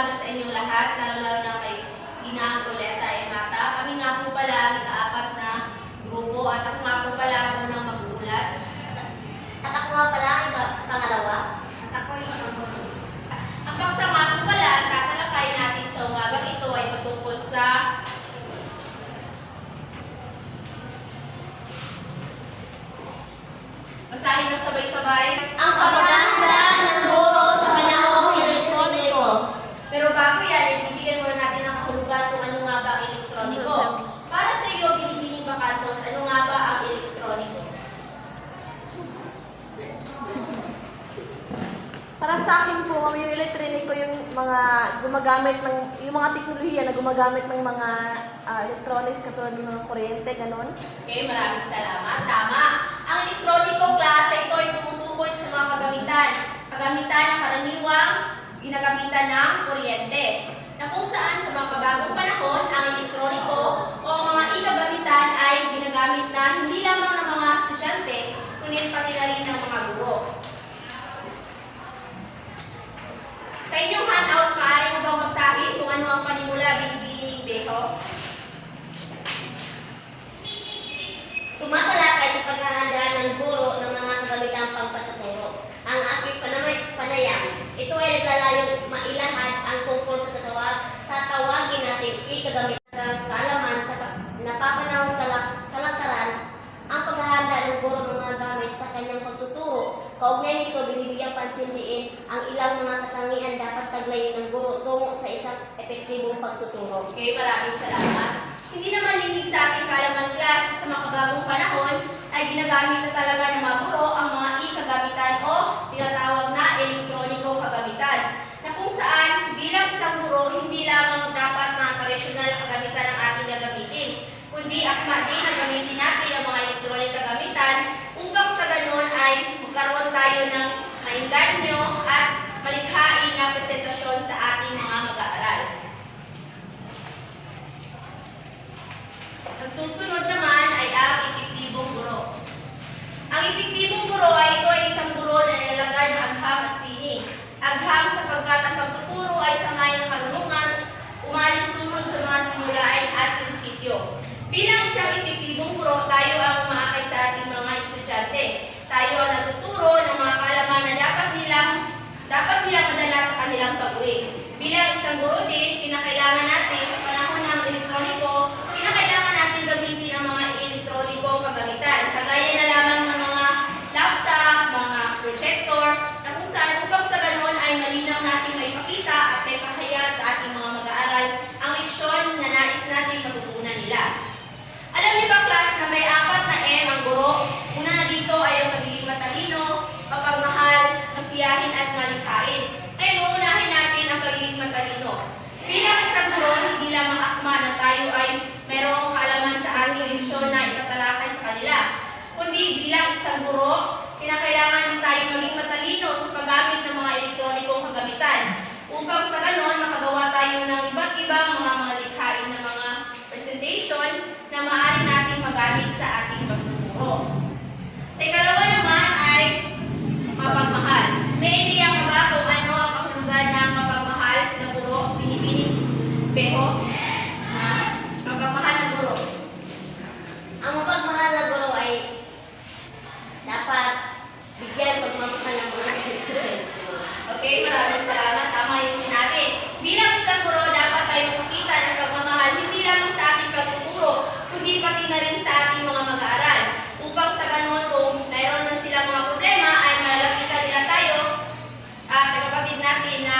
umaga sa inyong lahat, lalo na kay Ginang Roleta Mata. Kami nga po pala ang ikaapat na grupo at ako nga po pala ang unang mag-uulat. At ako nga pala ang pangalawa. At ako yung pangalawa. Ang paksa nga po pala at tatalakayin natin sa umagang ito ay patungkol sa basahin ng sabay-sabay Ang paghahanda ng guro sa panahong elektroniko. Pero bago yan, ibibigyan muna natin ang kahulugan kung ano nga ba ang elektroniko. Para sa iyo, Binibining Bacantos, ano nga ba ang elektroniko? Para sa akin po, yung elektroniko yung mga gumagamit ng yung mga teknolohiya na gumagamit ng mga electronics katulad ng mga kuryente, ganun. Okay, maraming salamat. Tama. Ang elektroniko klase ito ay tumutukoy sa mga kagamitan ng karaniwang ginagamitan ng kuryente. Na kung saan sa mga kabagong panahon, ang elektroniko o ang mga ikagamitan ay ginagamit na hindi lamang ng mga estudyante, kundi pati na rin ng mga guro. Sa inyong handouts, maaari mo bang magsabi kung ano ang panimula, Binibining Beho? Tumatalakay sa paghahanda ng guro ng mga kagamitang pangpatuturo. Ang aking panayam, ito ay naglalayong mailahad ang tungkol sa tatawagin natin ikagamit ng kaalaman sa napapanahong kalakaran. Ang paghahanda ng guro ng mga gamit sa kanyang pagtuturo. Kaugnay nito, binibigyang pansin diin ang ilang mga katangian dapat taglayin ng guro tungo sa isang epektibong pagtuturo. Okay, maraming salamat. Hindi naman linig sa ating kaalaman class sa mga bagong panahon ay ginagamit na talaga ng mga guro ang mga ikagamitan o tinatawag na elektronikong kagamitan. Na kung saan bilang isang guro, hindi lamang dapat na tradisyonal na kagamitan ang ating gagamitin, kundi akma din na gamitin natin ang mga elektronik kagamitan upang sa ganon ay magkaroon tayo ng maingganyo at malikhain na presentasyon sa ating mga mag-aaral. Ang susunod naman ay ang epektibong guro. Ang epektibong guro ay ito ay isang guro na nilalagay ng agham at sining. Agham sapagkat ang pagtuturo ay sangay ng karunungan, umalinsunod sa mga simulain at prinsipyo. Bilang isang epektibong guro, tayo ang umaakay sa ating mga estudyante. Tayo ang nagtuturo ng mga kaalaman na dapat nilang madala sa kanilang pag-uwi. Bilang isang guro din, kinakailangan natin sa panahon ng elektroniko, kinakailangan natin gamitin ang mga elektroniko kagamitan. Kagaya na lamang ng mga laptop, mga projector, na kung saan upang sa ganon ay malinaw natin maipakita at may pahayag sa ating mga mag-aaral ang leksyon na nais natin matutunan nila. Alam niyo ba, class, na may 4 na M ang guro? Una na dito ay ang pagiging matalino, mapagmahal, masiyahin at malikhain. Ngayon, uunahin natin ang pagiging matalino. Bilang isang guro, hindi lamang akma na tayo ay mayroong kaalaman sa ating leksyon na itatalakay sa kanila. Kundi bilang isang guro, kinakailangan din tayo maging matalino sa paggamit ng mga elektronikong kagamitan upang sa ganon makagawa tayo ng iba't ibang mga malikhain na mga presentation na maaari nating magamit sa ating pagtuturo. Sa ikalawa naman ay mapagmahal. May ideya ka ba kung ano ang kahulugan ng mapagmahal na guro, Binibining Beho? Mapagmahal na guro. Ang mapagmahal na guro ay dapat bigyan pagmamahal ng mga estudyante. Okay, maraming salamat. Tama yung sinabi. Bilang isang guro, dapat tayo makita ng pagmamahal hindi lamang sa ating pagtuturo, kundi pati na rin sa ating mga mag-aaral. Upang sa ganon, kung mayroon man silang mga problema, ay malalapitan nila tayo at kapatid natin na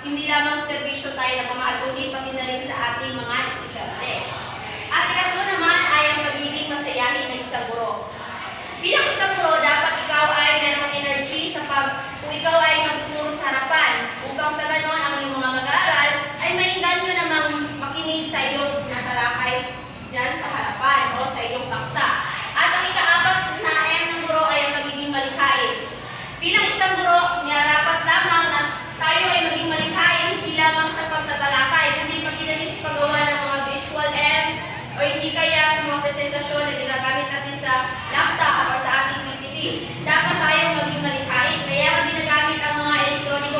hindi lamang serbisyo tayo na pamahal, kundi pati na rin sa ating mga estudyante. At ikatlo naman ay ang pagiging masayahin ng isang guro. Bilang isang guro, dapat ikaw ay mayroong energy kung ikaw ay magtuturo sa harapan, upang sa ganon ang iyong mga mag-aaral ay maingganyo namang makinig sa iyong natalakay dyan sa harapan o sa iyong paksa. At ang ika-4 na M ng guro ay ang magiging malikhain. Bilang isang guro, nilarapat lamang na tayo ay maging malikhain hindi lamang sa pagtatalakay, kundi pati na rin sa paggawa ng mga visual aids o hindi kaya sa mga presentasyon na ginagamit natin sa laptop o sa ating PPT. Dapat tayong maging malikhain. Kaya pag ginagamit ang mga elektroniko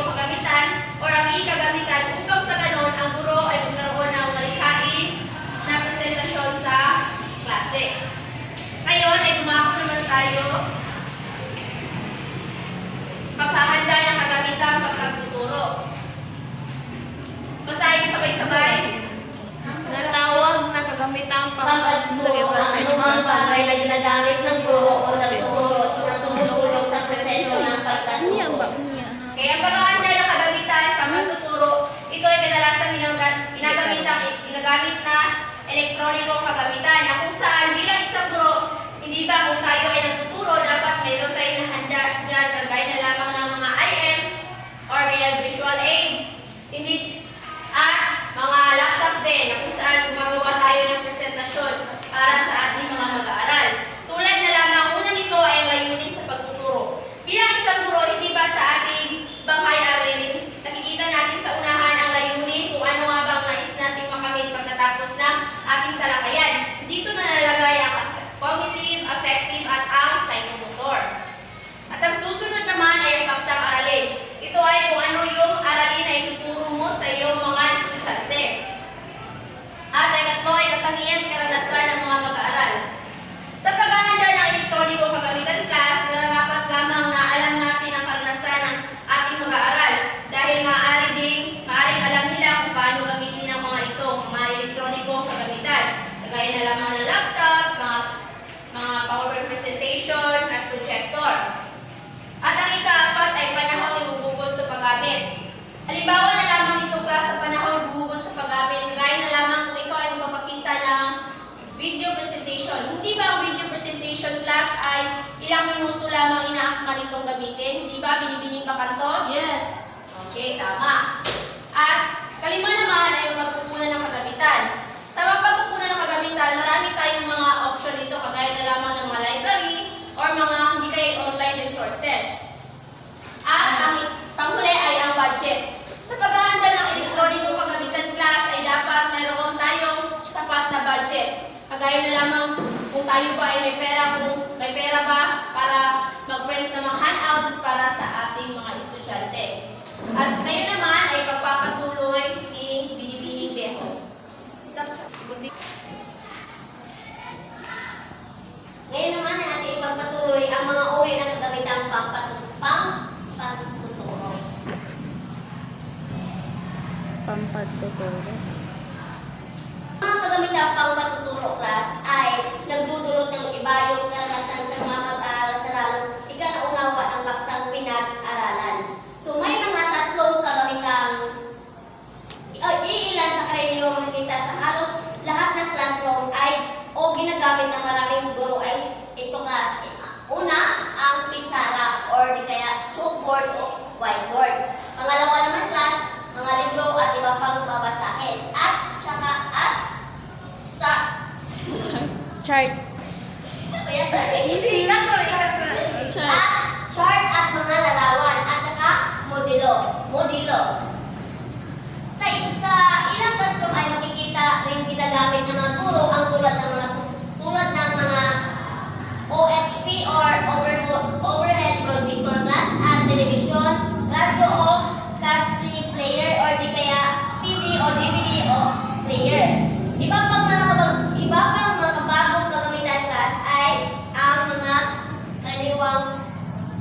Hindi at mga laptop din na kung saan gumagawa tayo ng presentasyon para sa ating mga mag-aaral. Tulad na lamang una nito ay ang layunin sa pagtuturo. Bilang isang guro, hindi ba sa ating bangkay aralin, nakikita natin sa unahan ang layunin kung ano nga bang nais nating makamit pagkatapos ng ating talakayan. Dito na nalalagay ang cognitive, affective at ang psychomotor. At ang susunod naman ay ang paksang aralin. Ito ay kung ano yung aralin na ituturo mo sa iyong mga estudyante. At ang ito ay katangian karanasan ng mga mag-aaral. Sa paghahanda ng elektroniko kagamitan class, nararapat lamang na alam natin ang karanasan ng ating mag-aaral dahil maaaring alam nila kung paano gamitin ang mga ito, mga elektroniko kagamitan. Kagaya na lamang ng laptop, mga PowerPoint presentation, at projector. At ang ikaapat ay panahon gugugol sa paggamit. Halimbawa na lamang ito class sa panahon gugugol sa paggamit, gaya na lamang kung ikaw ay magpapakita ng video presentation. Hindi ba ang video presentation class ay ilang minuto lamang inaakma nitong gamitin? Hindi ba binibining kakantos? Yes. Okay, tama. At kalima naman ay magpupunan ng kagamitan. Sa magpapupunan ng kagamitan, marami tayong mga option nito kagaya na lamang ng mga library or mga hindi kayo online resources. At ang panghuli ay ang budget. Sa paghahanda ng elektronikong kagamitan class ay dapat mayroon tayong sapat na budget. Kagaya na lamang kung tayo ba ay may pera ba para mag-print ng mga handouts para sa ating mga estudyante. At ngayon naman ay pagpapatuloy ni Binibining Beho. Stop sa Ngayon naman ay ating ipagpatuloy ang mga uri ng kagamitang pagtuturo. Pampagtuturo. Ang mga kagamitang pagtuturo class ay nagdudulot ng iba yung karanasan sa mga mag-aaral sa lalong ikanaunawa ng baksang pinag-aralan. So may mga tatlong kagamitang iilan sa karaniwang makikita sa halos lahat ng classroom ay o ginagamit ng maraming guro ay ito class. Una, ang pisara or di kaya chalkboard o whiteboard. Pangalawa naman class, mga libro at iba pang babasahin. At Chart. Chart at mga larawan at saka modelo. Sa ilang classroom ay makikita rin ginagamit ng mga guro ang tulad ng mga OHP or overhead projector class at television, radyo o casting player or di kaya CD o DVD o player. Iba pang mga kabagong kagamitan class ay ang mga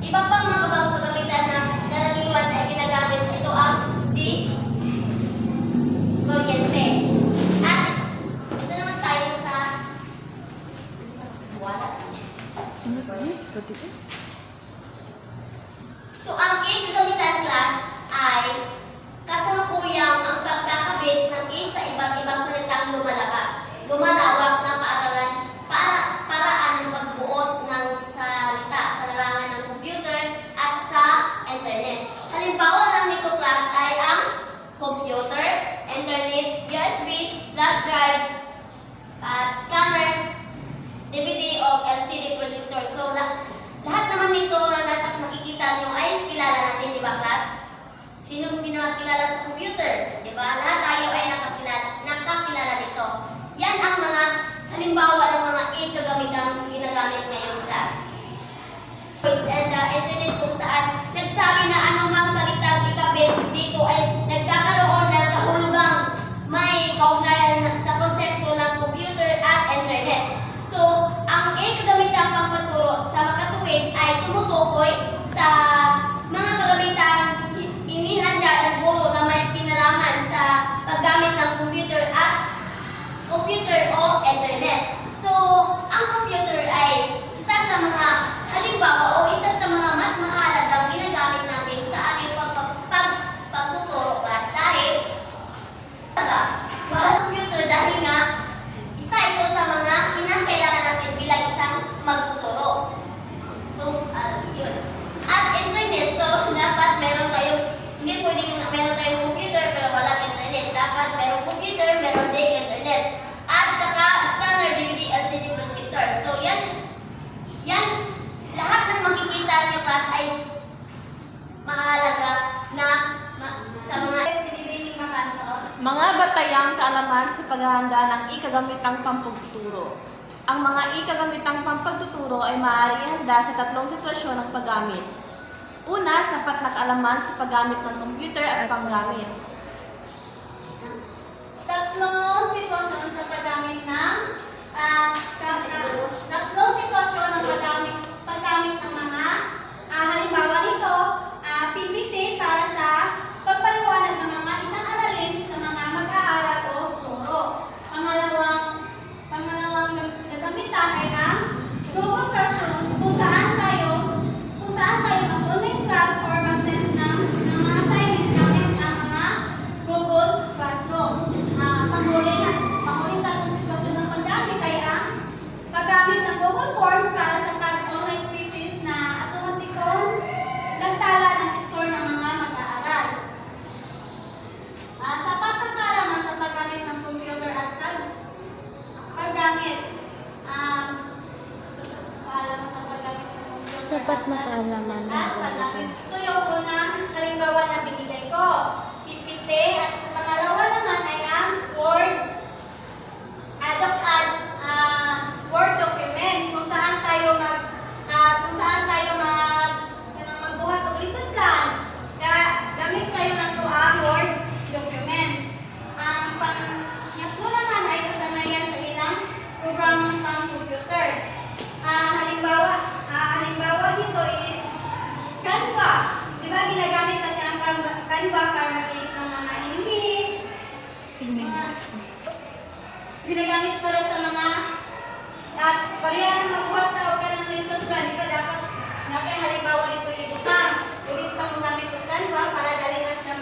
iba pang mga kabagong kagamitan na karaniwan ay ginagamit ito ang di kuryente. At ito naman tayo sa So, ang kagamitan class ay kasalukuyang ang pagkakabit ng isa iba't ibang salitang lumalawak na paraan ng pagbuos ng salita sa larangan ng computer at sa internet. Halimbawa lang nito class ay ang computer, internet, USB, flash drive, scanners, DVD o LCD projector. So, lahat naman nito na nasa makikita nyo ay kilala natin, di ba class? Sino hindi nakakilala sa computer? Di ba? Lahat tayo ay nakakilala nito. Yan ang mga halimbawa ng mga kagamitang ginagamit ngayong class. And the internet kung saan nagsabi na anumang salitang ikabit dito ay nagkakaroon ng kahulugang may kaugnayan sa konsepto ng computer at internet. So, ang kagamitang pagpaturo sa makatuwid ay tumutukoy sa mga kagamitang inihanda ng guro na may kinalaman sa paggamit ng computer o internet. So, ang computer ay isa sa mga halimbawa o isa sa mga mas mahalagang ginagamit natin sa laptop, merong computer, merong day internet. At saka scanner, DVD, LCD projector. So yan, lahat ng makikita nyo class ay mahalaga na sa mga Pinipiling makantos. Mga batayang kaalaman sa paghahanda ng ikagamitang pampagtuturo. Ang mga ikagamitang pampagtuturo ay maaari ihanda sa tatlong sitwasyon ng paggamit. Una, sapat na kaalaman sa paggamit ng computer at panggamit. Tatlong sitwasyon sa paggamit ng tatlong sitwasyon ng paggamit ng mga halimbawa nito, PPT para sa pagpaliwanag ng mga isang aralin sa mga mag-aaral o guro. Pangalawang gagamitan ay ang Google Classroom kung saan tayo mag-online class or mag-send ng mga assignment gamit ang mga Google Classroom. Panguling tatlong sitwasyon ng paggamit ay ang paggamit ng Google Forms para sa online quizzes na automatikong nagtala ng score ng mga mag-aaral. Sapat na kaalaman sa paggamit ng computer at paggamit kaalaman sa paggamit ng computer Sapat na kaalaman ng at paggamit. Ito yung unang halimbawa na binigay ko. PPT at sa pangalawa naman ay ang Word documents kung saan tayo magbuhat ng lesson plan. Gamit tayo ng ang Word document. Ang pangatlo naman ay kasanayan sa ilang programang pang-computer. Halimbawa dito is Canva. Di ba ginagamit natin ang Canva para mag-edit ng mga enemies? Ginagamit para sa mga at pareha ng magbuhat tao ka ng lesson plan. Di ba dapat halimbawa nito ibutang. Ulit ka mo gamit ng Canva para dali na siya